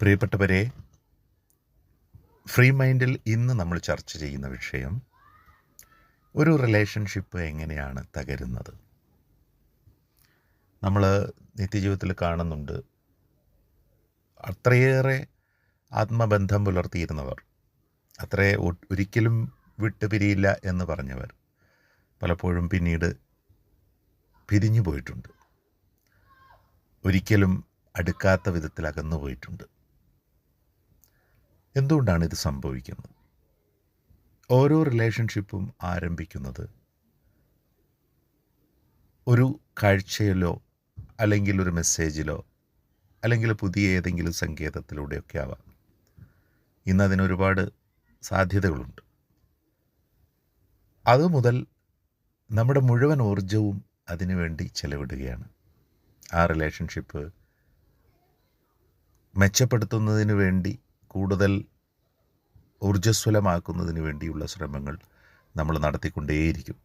പ്രിയപ്പെട്ടവരെ, ഫ്രീ മൈൻഡിൽ ഇന്ന് നമ്മൾ ചർച്ച ചെയ്യുന്ന വിഷയം ഒരു റിലേഷൻഷിപ്പ് എങ്ങനെയാണ് തകരുന്നത്. നമ്മൾ നിത്യജീവിതത്തിൽ കാണുന്നുണ്ട്, അത്രയേറെ ആത്മബന്ധം പുലർത്തിയിരുന്നവർ, ഒരിക്കലും വിട്ടുപിരിയില്ല എന്ന് പറഞ്ഞവർ പലപ്പോഴും പിന്നീട് പിരിഞ്ഞു പോയിട്ടുണ്ട്. ഒരിക്കലും അടുക്കാത്ത വിധത്തിൽ അകന്നു പോയിട്ടുണ്ട്. എന്തുകൊണ്ടാണ് ഇത് സംഭവിക്കുന്നത്? ഓരോ റിലേഷൻഷിപ്പും ആരംഭിക്കുന്നത് ഒരു കാഴ്ചയിലോ അല്ലെങ്കിൽ ഒരു മെസ്സേജിലോ അല്ലെങ്കിൽ പുതിയ ഏതെങ്കിലും സങ്കേതത്തിലൂടെയൊക്കെ ആവാം. ഇന്നതിനൊരുപാട് സാധ്യതകളുണ്ട്. അതുമുതൽ നമ്മുടെ മുഴുവൻ ഊർജവും അതിനുവേണ്ടി ചെലവിടുകയാണ്. ആ റിലേഷൻഷിപ്പ് മെച്ചപ്പെടുത്തുന്നതിന് വേണ്ടി, കൂടുതൽ ഊർജ്ജസ്വലമാക്കുന്നതിന് വേണ്ടിയുള്ള ശ്രമങ്ങൾ നമ്മൾ നടത്തിക്കൊണ്ടേയിരിക്കും.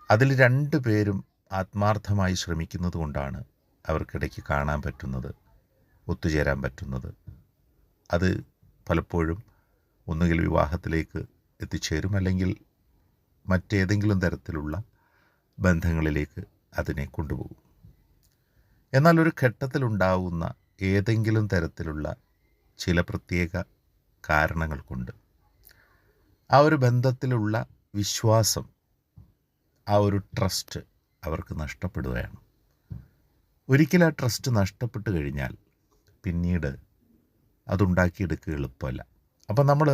അതിൽ രണ്ടു പേരും ആത്മാർത്ഥമായി ശ്രമിക്കുന്നത് കൊണ്ടാണ് അവർക്കിടയ്ക്ക് കാണാൻ പറ്റുന്നത്, ഒത്തുചേരാൻ പറ്റുന്നത്. അത് പലപ്പോഴും ഒന്നുകിൽ വിവാഹത്തിലേക്ക് എത്തിച്ചേരും, അല്ലെങ്കിൽ മറ്റേതെങ്കിലും തരത്തിലുള്ള ബന്ധങ്ങളിലേക്ക് അതിനെ കൊണ്ടുപോകും. എന്നാൽ ഒരു ഘട്ടത്തിലുണ്ടാവുന്ന ഏതെങ്കിലും തരത്തിലുള്ള ചില പ്രത്യേക കാരണങ്ങൾ കൊണ്ട് ആ ഒരു ബന്ധത്തിലുള്ള വിശ്വാസം, ആ ഒരു ട്രസ്റ്റ് അവർക്ക് നഷ്ടപ്പെടുകയാണ്. ഒരിക്കൽ ആ ട്രസ്റ്റ് നഷ്ടപ്പെട്ടു കഴിഞ്ഞാൽ പിന്നീട് അതുണ്ടാക്കിയെടുക്കുക എളുപ്പമല്ല. അപ്പം നമ്മൾ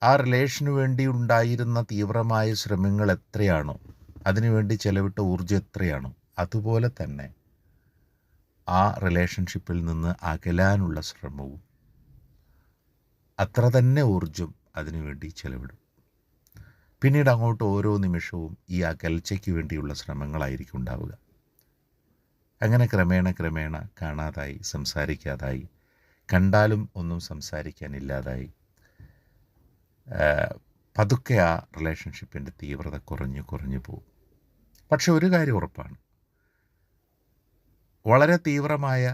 ആ റിലേഷന് വേണ്ടി ഉണ്ടായിരുന്ന തീവ്രമായ ശ്രമങ്ങൾ എത്രയാണോ, അതിനുവേണ്ടി ചെലവിട്ട ഊർജ്ജം എത്രയാണോ, അതുപോലെ തന്നെ ആ റിലേഷൻഷിപ്പിൽ നിന്ന് അകലാനുള്ള ശ്രമവും അത്ര തന്നെ ഊർജം അതിനുവേണ്ടി ചെലവിടും. പിന്നീട് അങ്ങോട്ട് ഓരോ നിമിഷവും ഈ അകൽച്ചയ്ക്ക് വേണ്ടിയുള്ള ശ്രമങ്ങളായിരിക്കും ഉണ്ടാവുക. അങ്ങനെ ക്രമേണ കാണാതായി, സംസാരിക്കാതായി, കണ്ടാലും ഒന്നും സംസാരിക്കാനില്ലാതായി, പതുക്കെ ആ റിലേഷൻഷിപ്പിൻ്റെ തീവ്രത കുറഞ്ഞു പോകും. പക്ഷെ ഒരു കാര്യം ഉറപ്പാണ്, വളരെ തീവ്രമായ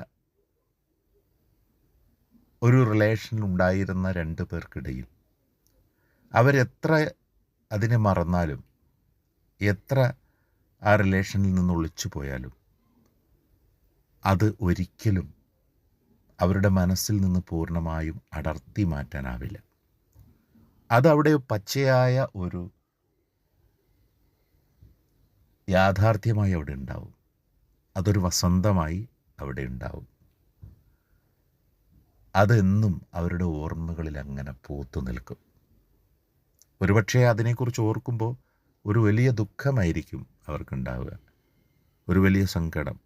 ഒരു റിലേഷനിൽ ഉണ്ടായിരുന്ന രണ്ട് പേർക്കിടയിൽ അവരെത്ര അതിനെ മറന്നാലും, എത്ര ആ റിലേഷനിൽ നിന്ന് ഒളിച്ചു പോയാലും, അത് ഒരിക്കലും അവരുടെ മനസ്സിൽ നിന്ന് പൂർണ്ണമായും അടർത്തി മാറ്റാനാവില്ല. അതവിടെ പച്ചയായ ഒരു യാഥാർത്ഥ്യമായി അവിടെ ഉണ്ടാവും. അതൊരു വസന്തമായി അവിടെ ഉണ്ടാവും. അതെന്നും അവരുടെ ഓർമ്മകളിൽ അങ്ങനെ പൂത്തു നിൽക്കും. ഒരുപക്ഷെ അതിനെക്കുറിച്ച് ഓർക്കുമ്പോൾ ഒരു വലിയ ദുഃഖമായിരിക്കും അവർക്കുണ്ടാവുക, ഒരു വലിയ സങ്കടം,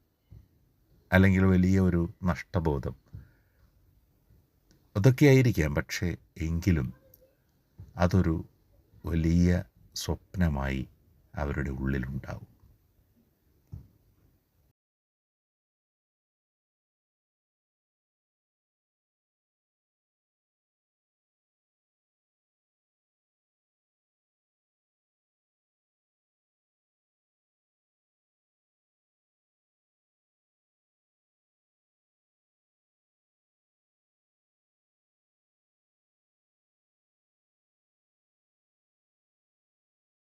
അല്ലെങ്കിൽ വലിയ ഒരു നഷ്ടബോധം, അതൊക്കെയായിരിക്കാം. പക്ഷേ എങ്കിലും അതൊരു വലിയ സ്വപ്നമായി അവരുടെ ഉള്ളിലുണ്ടാവും.